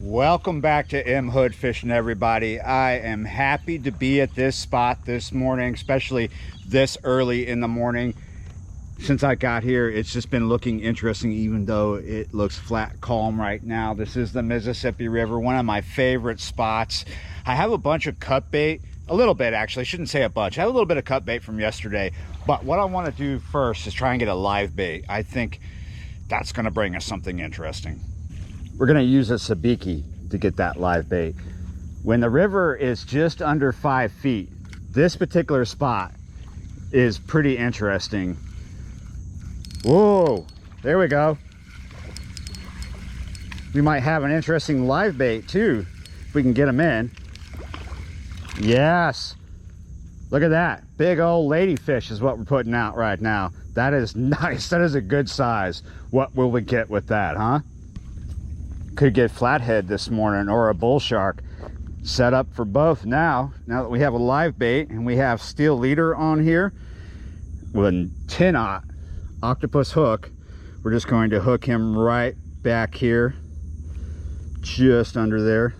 Welcome back to M Hood Fishing, everybody. I am happy to be at this spot this morning, especially this early in the morning. Since I got here, it's just been looking interesting, even though it looks flat calm right now. This is the Mississippi River, one of my favorite spots. I have a bunch of cut bait, a little bit actually, I shouldn't say a bunch. I have a little bit of cut bait from yesterday, but what I want to do first is try and get a live bait. I think that's going to bring us something interesting. We're going to use a sabiki to get that live bait. When the river is just under 5 feet, this particular spot is pretty interesting. Whoa, there we go. We might have an interesting live bait too, if we can get them in. Yes, look at that. Big old ladyfish is what we're putting out right now. That is nice. That is a good size. What will we get with that, huh? Could get flathead this morning or a bull shark. Set up for both now that we have a live bait and we have steel leader on here with a 10-aught octopus hook. We're just going to hook him right back here, just under there.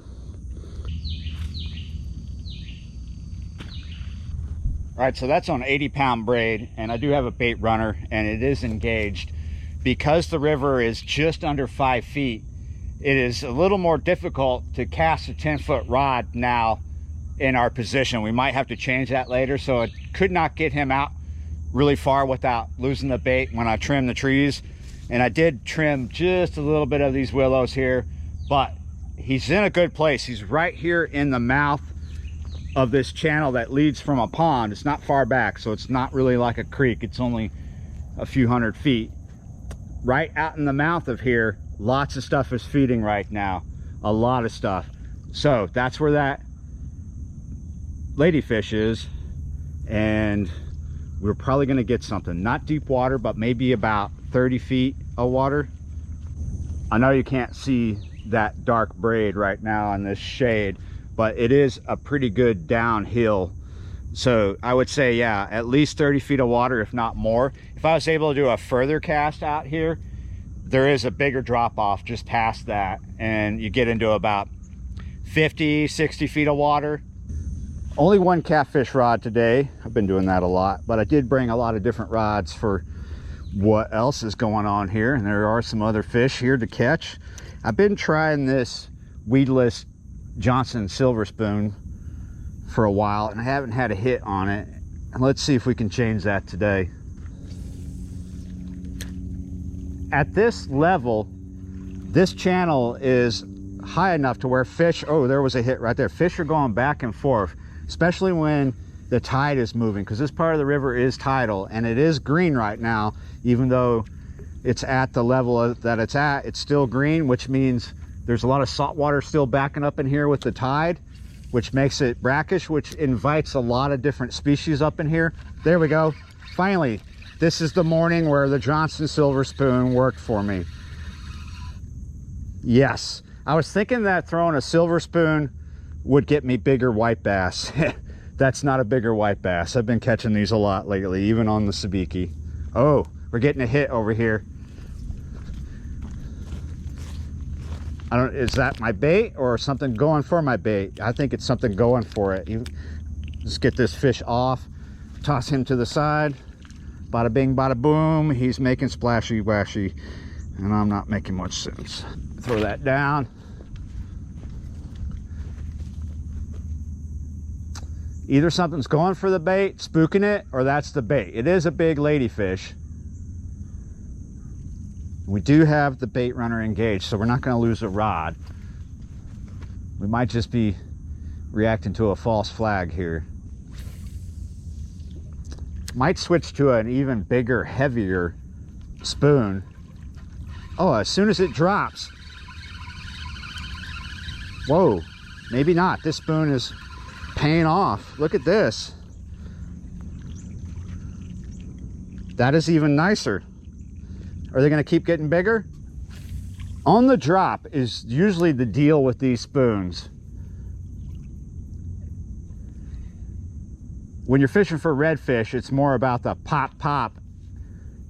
All right, so that's on 80-pound braid, and I do have a bait runner and it is engaged. Because the river is just under 5 feet, it is a little more difficult to cast a 10-foot rod now in our position. We might have to change that later, so it could not get him out really far without losing the bait when I trim the trees. And I did trim just a little bit of these willows here, but he's in a good place. He's right here in the mouth of this channel that leads from a pond. It's not far back, so it's not really like a creek. It's only a few hundred feet. Right out in the mouth of here, lots of stuff is feeding right now, a lot of stuff. So that's where that ladyfish is, and we're probably going to get something. Not deep water, but maybe about 30 feet of water. I know you can't see that dark braid right now in this shade, but it is a pretty good downhill. So I would say, yeah, at least 30 feet of water, if not more. If I was able to do a further cast out here, there is a bigger drop off just past that, and you get into about 50, 60 feet of water. Only one catfish rod today. I've been doing that a lot, but I did bring a lot of different rods for what else is going on here, and there are some other fish here to catch. I've been trying this weedless Johnson silver spoon for a while, and I haven't had a hit on it. Let's see if we can change that today. At this level, this channel is high enough to where fish, oh, there was a hit right there. Fish are going back and forth, especially when the tide is moving, because this part of the river is tidal, and it is green right now. Even though it's at the level that it's at, it's still green, which means there's a lot of salt water still backing up in here with the tide, which makes it brackish, which invites a lot of different species up in here. There we go. Finally, this is the morning where the Johnson silver spoon worked for me. Yes, I was thinking that throwing a silver spoon would get me bigger white bass. That's not a bigger white bass. I've been catching these a lot lately, even on the sabiki. Oh, we're getting a hit over here. Is that my bait or something going for my bait? I think it's something going for it. Just get this fish off, toss him to the side. Bada bing, bada boom. He's making splashy washy, and I'm not making much sense. Throw that down. Either something's going for the bait, spooking it, or that's the bait. It is a big ladyfish. We do have the bait runner engaged, so we're not going to lose a rod. We might just be reacting to a false flag here. Might switch to an even bigger, heavier spoon. Oh, as soon as it drops. Whoa, maybe not. This spoon is paying off. Look at this. That is even nicer. Are they going to keep getting bigger? On the drop is usually the deal with these spoons. When you're fishing for redfish, it's more about the pop pop,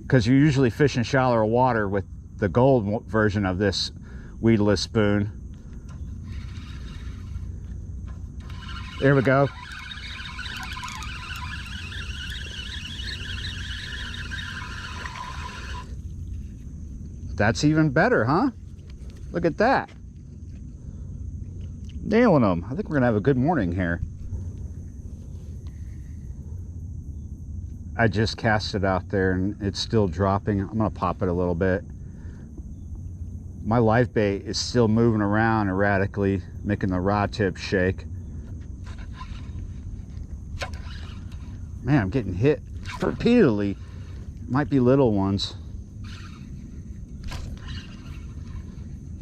because you usually fish in shallower water with the gold version of this weedless spoon. There we go. That's even better, huh? Look at that. Nailing them. I think we're gonna have a good morning here. I just cast it out there and it's still dropping. I'm gonna pop it a little bit. My live bait is still moving around erratically, making the rod tip shake. Man, I'm getting hit repeatedly. Might be little ones.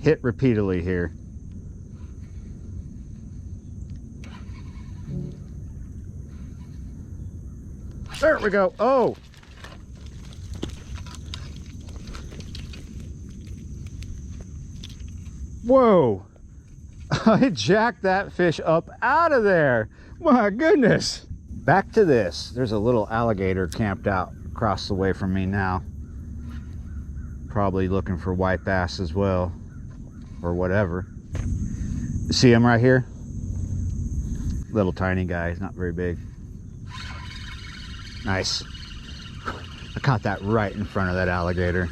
Hit repeatedly here. There we go. Oh! Whoa! I jacked that fish up out of there. My goodness. Back to this. There's a little alligator camped out across the way from me now. Probably looking for white bass as well, or whatever. See him right here? Little tiny guy, he's not very big. Nice. I caught that right in front of that alligator.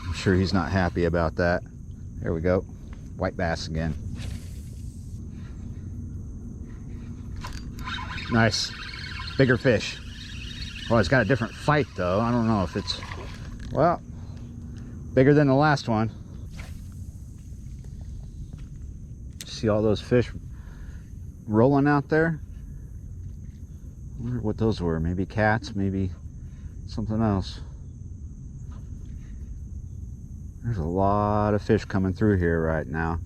I'm sure he's not happy about that. There we go. White bass again. Nice. Bigger fish. Well, it's got a different fight though. I don't know if it's, well, bigger than the last one. See all those fish rolling out there? I wonder what those were. Maybe cats, maybe something else. There's a lot of fish coming through here right now.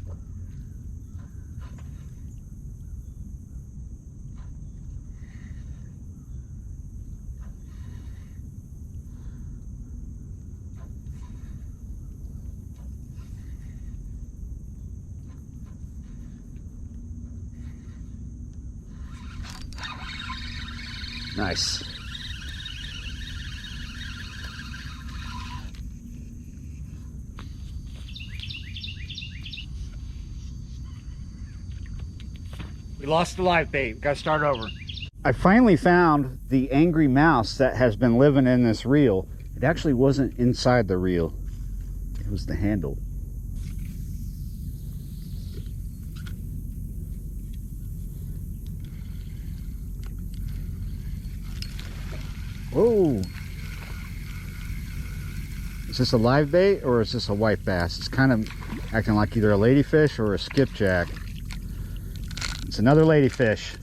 Nice. We lost the live bait. Got to start over. I finally found the angry mouse that has been living in this reel. It actually wasn't inside the reel. It was the handle. Whoa. Is this a live bait or is this a white bass? It's kind of acting like either a ladyfish or a skipjack. It's another ladyfish.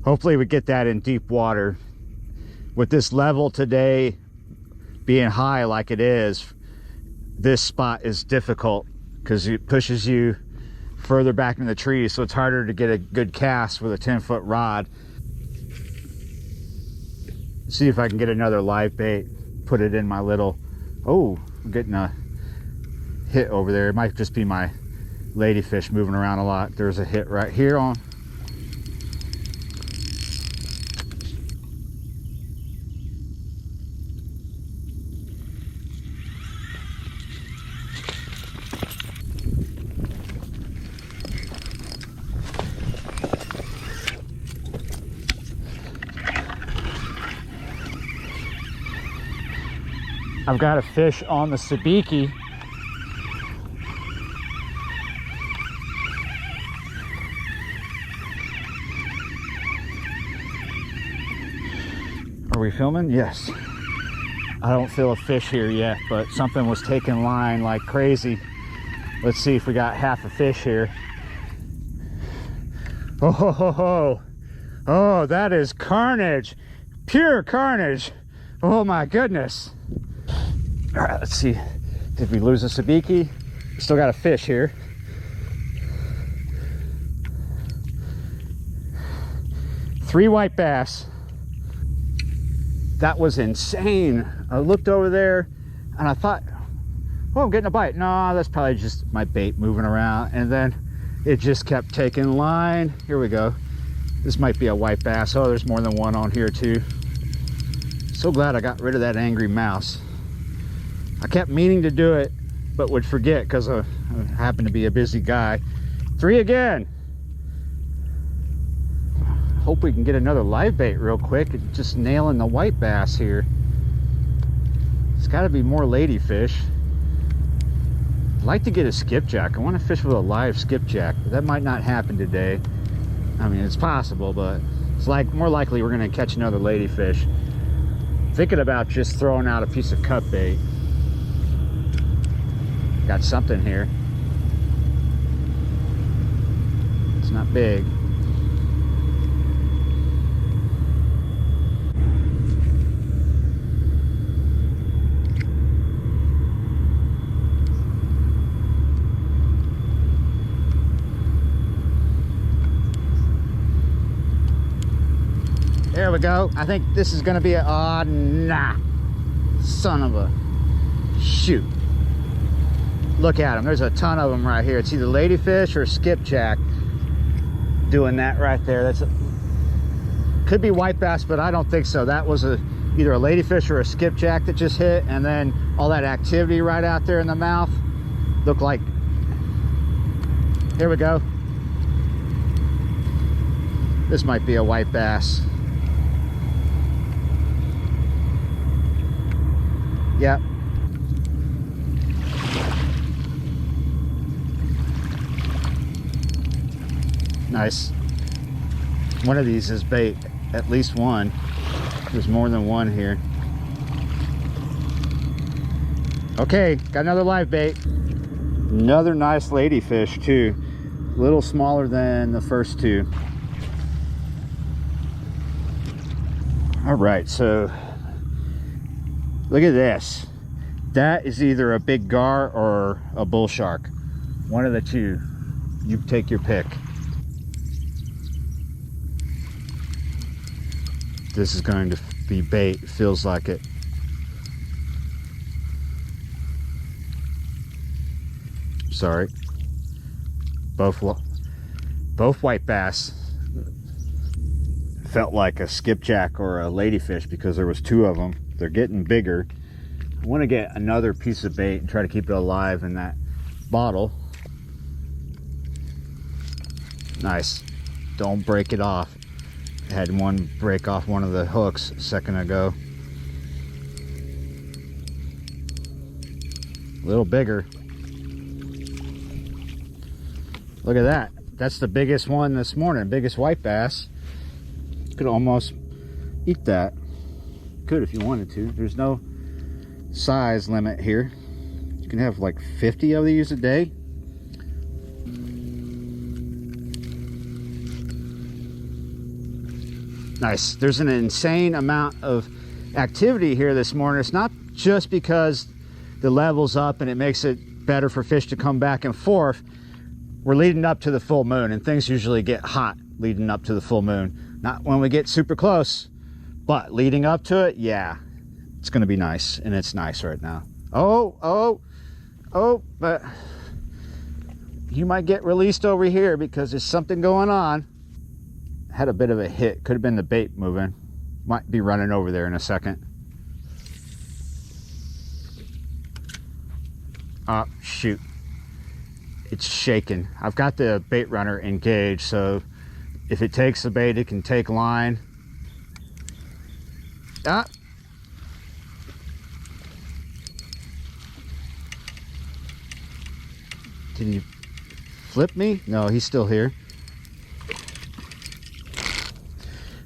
Hopefully we get that in deep water. With this level today being high like it is, this spot is difficult because it pushes you further back in the trees, so it's harder to get a good cast with a 10-foot rod. See if I can get another live bait, put it in my little, oh, I'm getting a hit over there. It might just be my ladyfish moving around a lot. There's a hit right here on. I've got a fish on the sabiki. Are we filming? Yes. I don't feel a fish here yet, but something was taking line like crazy. Let's see if we got half a fish here. Oh, ho, ho, ho. Oh, that is carnage. Pure carnage. Oh my goodness. All right, let's see. Did we lose a sabiki? Still got a fish here. Three white bass. That was insane. I looked over there and I thought, oh, I'm getting a bite. No, that's probably just my bait moving around. And then it just kept taking line. Here we go. This might be a white bass. Oh, there's more than one on here too. So glad I got rid of that angry mouse. I kept meaning to do it, but would forget because I happened to be a busy guy. 3 again. Hope we can get another live bait real quick. Just nailing the white bass here. It's got to be more ladyfish. I'd like to get a skipjack. I want to fish with a live skipjack, but that might not happen today. I mean, it's possible, but it's like more likely we're going to catch another ladyfish. Thinking about just throwing out a piece of cut bait. Got something here. It's not big. There we go. I think this is going to be a... Oh, nah. Son of a... Shoot. Look at them. There's a ton of them right here. It's either ladyfish or skipjack doing that right there. That's a, could be white bass, but I don't think so. That was either a ladyfish or a skipjack that just hit, and then all that activity right out there in the mouth looked like... Here we go. This might be a white bass. Yep. Nice. One of these is bait. At least one. There's more than one here. Okay, got another live bait. Another nice ladyfish too. A little smaller than the first two. All right, so look at this. That is either a big gar or a bull shark. One of the two. You take your pick. This is going to be bait. It feels like it. Sorry. Both white bass. Felt like a skipjack or a ladyfish because there was two of them. They're getting bigger. I want to get another piece of bait and try to keep it alive in that bottle. Nice. Don't break it off. I had one break off one of the hooks a second ago. A little bigger. Look at that. That's the biggest one this morning. Biggest white bass. Could almost eat that. Could if you wanted to. There's no size limit here. You can have like 50 of these a day. Nice. There's an insane amount of activity here this morning. It's not just because the level's up and it makes it better for fish to come back and forth. We're leading up to the full moon, and things usually get hot leading up to the full moon. Not when we get super close, but leading up to it, yeah, it's going to be nice, and it's nice right now. Oh, but you might get released over here because there's something going on. Had a bit of a hit. Could have been the bait moving. Might be running over there in a second. Oh, shoot. It's shaking. I've got the bait runner engaged, so if it takes the bait, it can take line. Ah. Did he flip me? No, he's still here.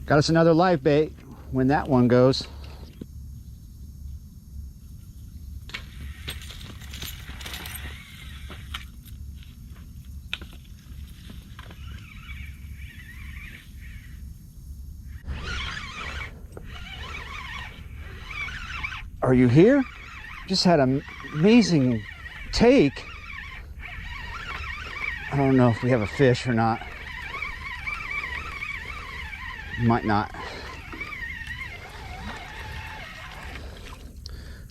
Got us another live bait when that one goes. Are you here? Just had an amazing take. I don't know if we have a fish or not. Might not.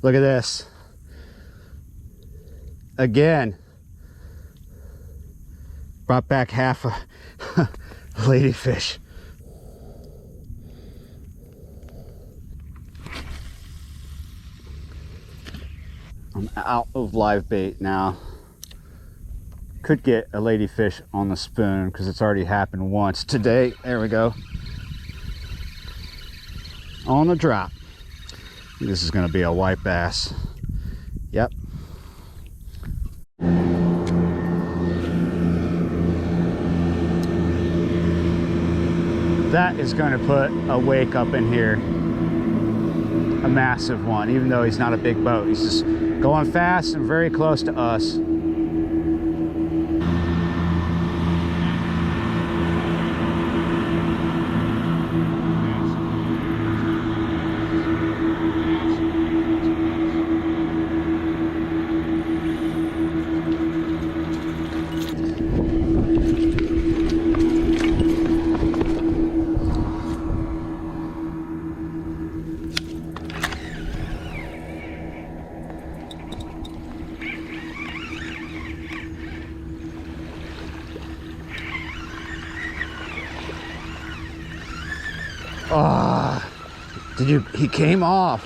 Look at this. Again. Brought back half a ladyfish. I'm out of live bait now. Could get a ladyfish on the spoon because it's already happened once today. There we go. On the drop. This is going to be a white bass. Yep. That is going to put a wake up in here. A massive one, even though he's not a big boat. He's just going fast and very close to us. Oh, he came off.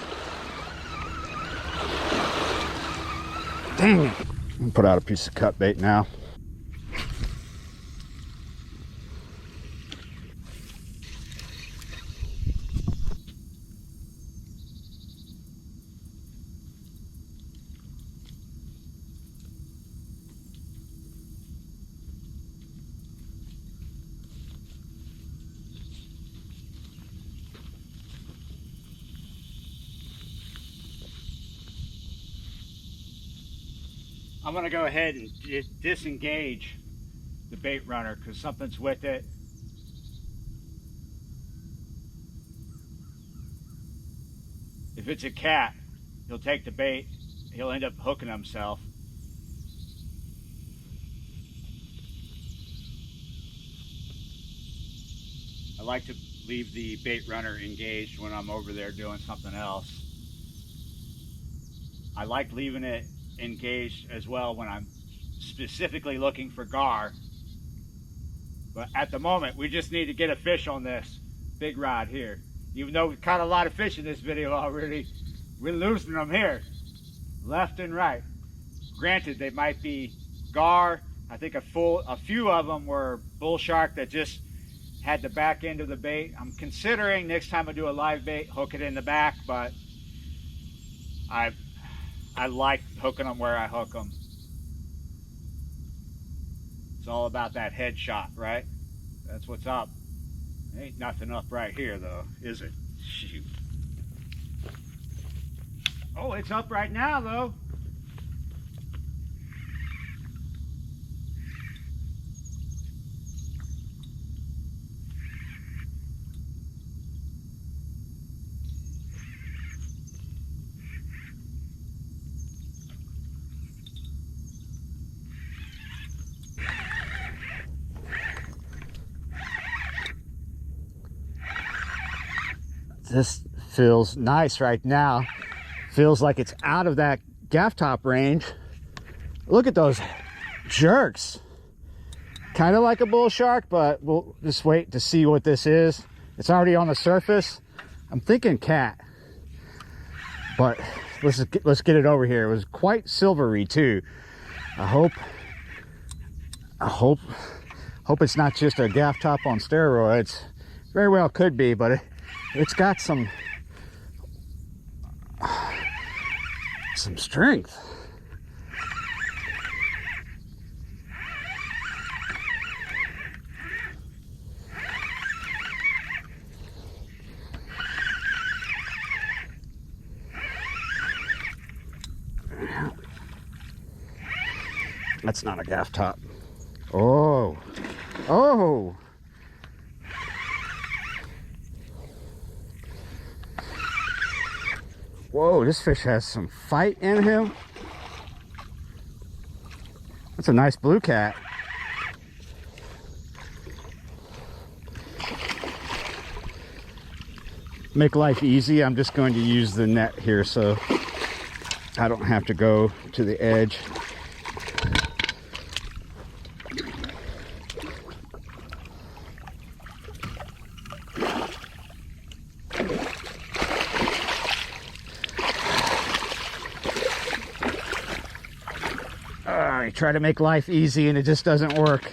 Dang it. I'm gonna put out a piece of cut bait now. I'm gonna go ahead and disengage the bait runner because something's with it. If it's a cat, he'll take the bait, he'll end up hooking himself. I like to leave the bait runner engaged when I'm over there doing something else. I like leaving it engaged as well when I'm specifically looking for gar. But at the moment, we just need to get a fish on this big rod here. Even though we've caught a lot of fish in this video already, we're losing them here, left and right. Granted, they might be gar. I think a few of them were bull shark that just had the back end of the bait. I'm considering next time I do a live bait, hook it in the back, but I like hooking them where I hook them. It's all about that headshot, right? That's what's up. Ain't nothing up right here though, is it? Shoot. Oh, it's up right now though. This feels nice right now. Feels like it's out of that gaff top range. Look at those jerks. Kind of like a bull shark, but we'll just wait to see what this is. It's already on the surface. I'm thinking cat, but let's get it over here. It was quite silvery too. I hope it's not just a gaff top on steroids. Very well could be, but it's got some strength. That's not a gaff top. Oh, oh. Whoa, this fish has some fight in him. That's a nice blue cat. Make life easy, I'm just going to use the net here so I don't have to go to the edge. Sorry, try to make life easy and it just doesn't work.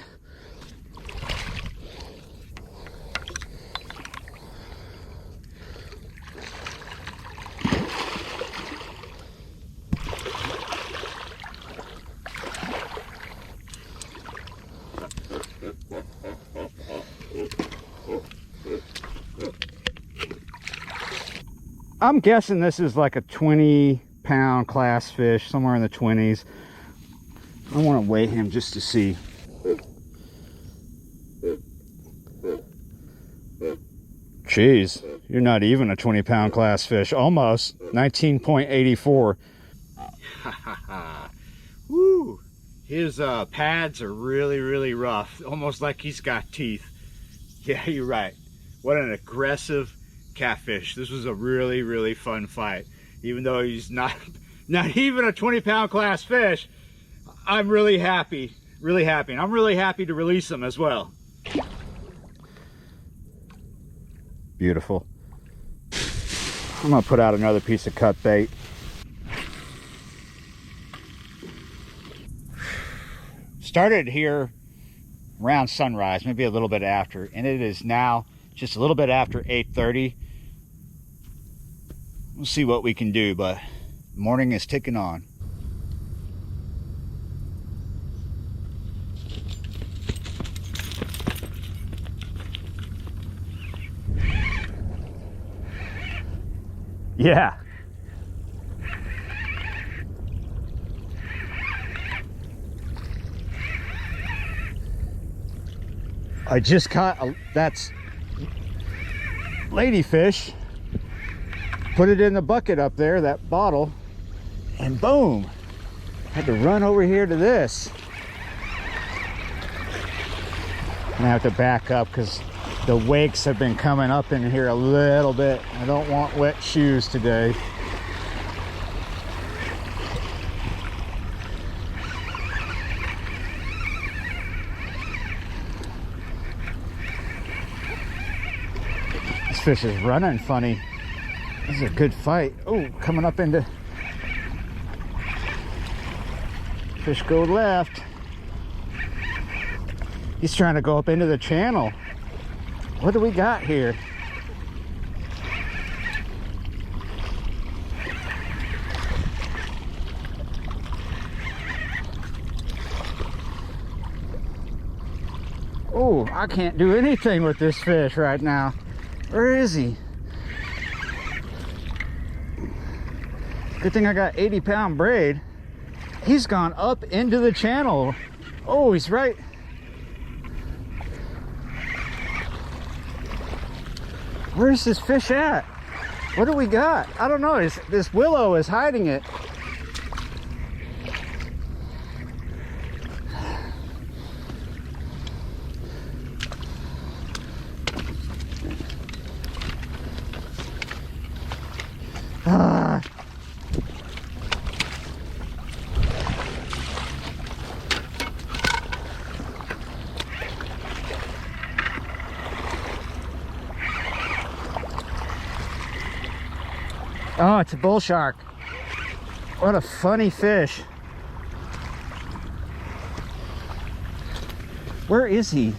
I'm guessing this is like a 20-pound class fish, somewhere in the 20s. I want to weigh him just to see. Jeez, you're not even a 20-pound class fish. Almost. 19.84. Woo! His pads are really, really rough. Almost like he's got teeth. Yeah, you're right. What an aggressive catfish. This was a really, really fun fight. Even though he's not even a 20-pound class fish, I'm really happy. Really happy. And I'm really happy to release him as well. Beautiful. I'm gonna put out another piece of cut bait. Started here around sunrise, maybe a little bit after, and it is now just a little bit after 8:30. We'll see what we can do, but morning is ticking on. Yeah. I just caught that's ladyfish. Put it in the bucket up there, that bottle, and boom. Had to run over here to this. And I have to back up because the wakes have been coming up in here a little bit. I don't want wet shoes today. This fish is running funny. This is a good fight. Oh, coming up into... Fish go left. He's trying to go up into the channel. What do we got here? Oh, I can't do anything with this fish right now. Where is he? Good thing I got 80-pound braid. He's gone up into the channel. Oh, he's right. Where's this fish at? What do we got? I don't know. This willow is hiding it. Ah. Oh, it's a bull shark. What a funny fish. Where is he?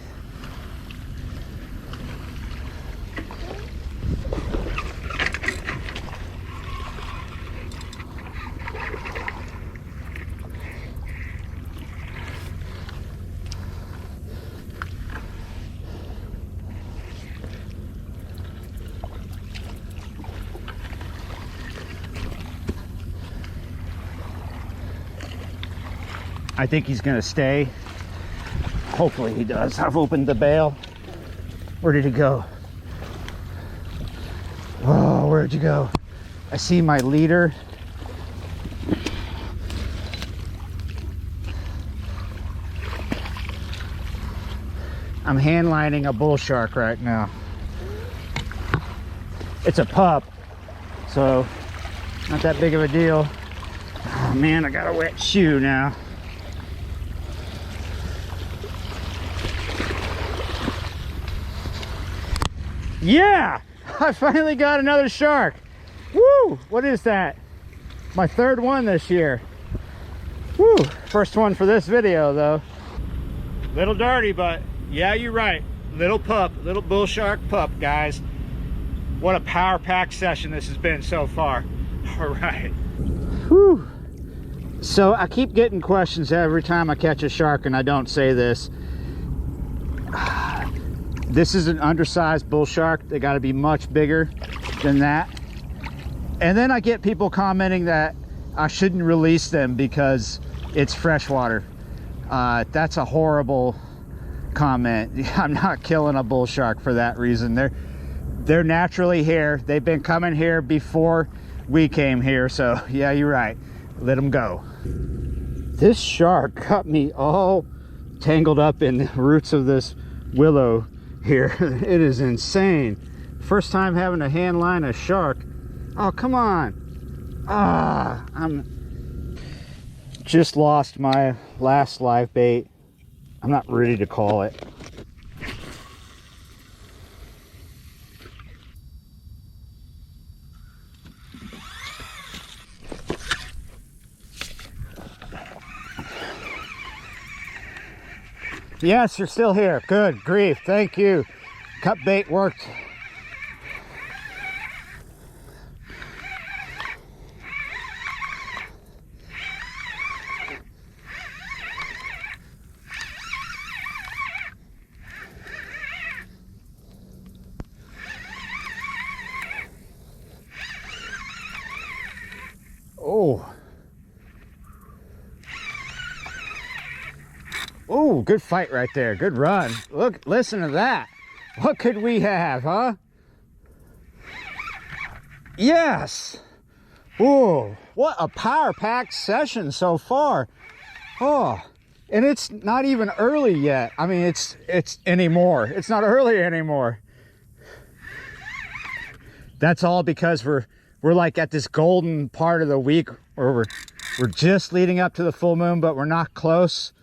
I think he's gonna stay. Hopefully he does. I've opened the bail. Where did he go? Oh, where'd you go? I see my leader. I'm hand lining a bull shark right now. It's a pup, so not that big of a deal. Oh man, I got a wet shoe now. Yeah, I finally got another shark. Woo! What is that? My third one this year. Whew, first one for this video though. Little dirty, but yeah, you're right. Little pup, little bull shark pup, guys. What a power pack session this has been so far. All right. Whew. So I keep getting questions every time I catch a shark, and I don't say this. This is an undersized bull shark. They got to be much bigger than that. And then I get people commenting that I shouldn't release them because it's freshwater. That's a horrible comment. I'm not killing a bull shark for that reason. They're naturally here. They've been coming here before we came here, so yeah, you're right. Let them go. This shark got me all tangled up in the roots of this willow here. It is insane. First time having to hand line a shark. Oh, come on. I'm just lost my last live bait. I'm not ready to call it. Yes, you're still here. Good grief. Thank you. Cut bait worked. Oh. Oh, good fight right there. Good run. Look, listen to that. What could we have, huh? Yes. Oh, what a power-packed session so far. Oh, and it's not even early yet. I mean, it's anymore. It's not early anymore. That's all because we're like at this golden part of the week where we're just leading up to the full moon, but we're not close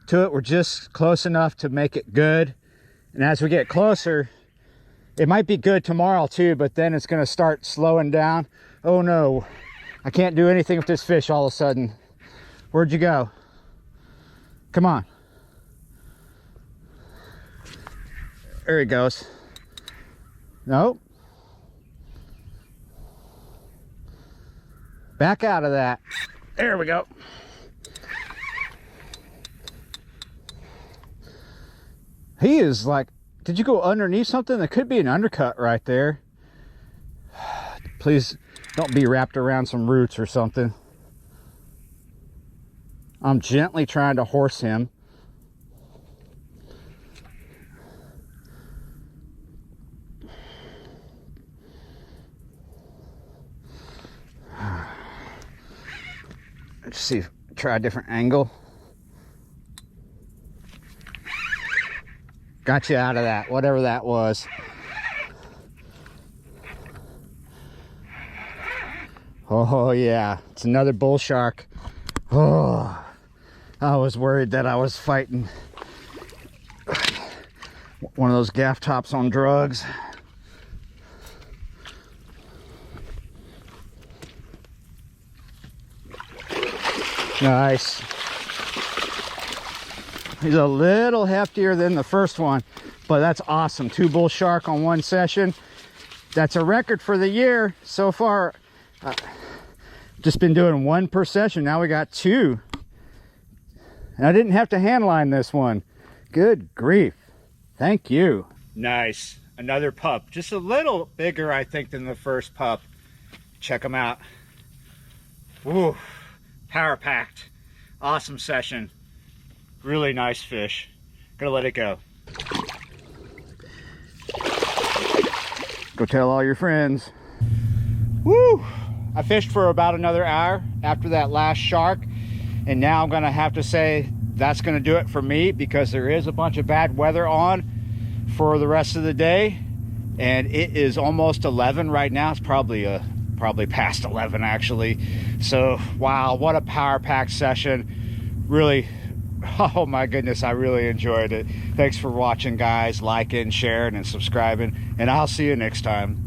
to it. We're just close enough to make it good. And as we get closer, it might be good tomorrow too, but then it's going to start slowing down. Oh no, I can't do anything with this fish all of a sudden. Where'd you go? Come on. There he goes. Nope. Back out of that. There we go. He is like, did you go underneath something? There could be an undercut right there. Please don't be wrapped around some roots or something. I'm gently trying to horse him. Let's see, try a different angle. Got you out of that, whatever that was. Oh yeah, it's another bull shark. Oh, I was worried that I was fighting one of those gaff tops on drugs. Nice. He's a little heftier than the first one, but that's awesome. 2 bull shark on one session. That's a record for the year so far. Just been doing 1 per session. Now we got 2. And I didn't have to hand line this one. Good grief. Thank you. Nice. Another pup. Just a little bigger, I think, than the first pup. Check them out. Woo. Power packed. Awesome session. Really nice fish. Gonna let it go. Go tell all your friends. Woo! I fished for about another hour after that last shark, and now I'm gonna have to say that's gonna do it for me because there is a bunch of bad weather on for the rest of the day, and it is almost 11 right now. It's probably past 11 actually. So wow, what a power packed session. Really, oh my goodness, I really enjoyed it. Thanks for watching, guys. Liking, sharing, and subscribing, and I'll see you next time.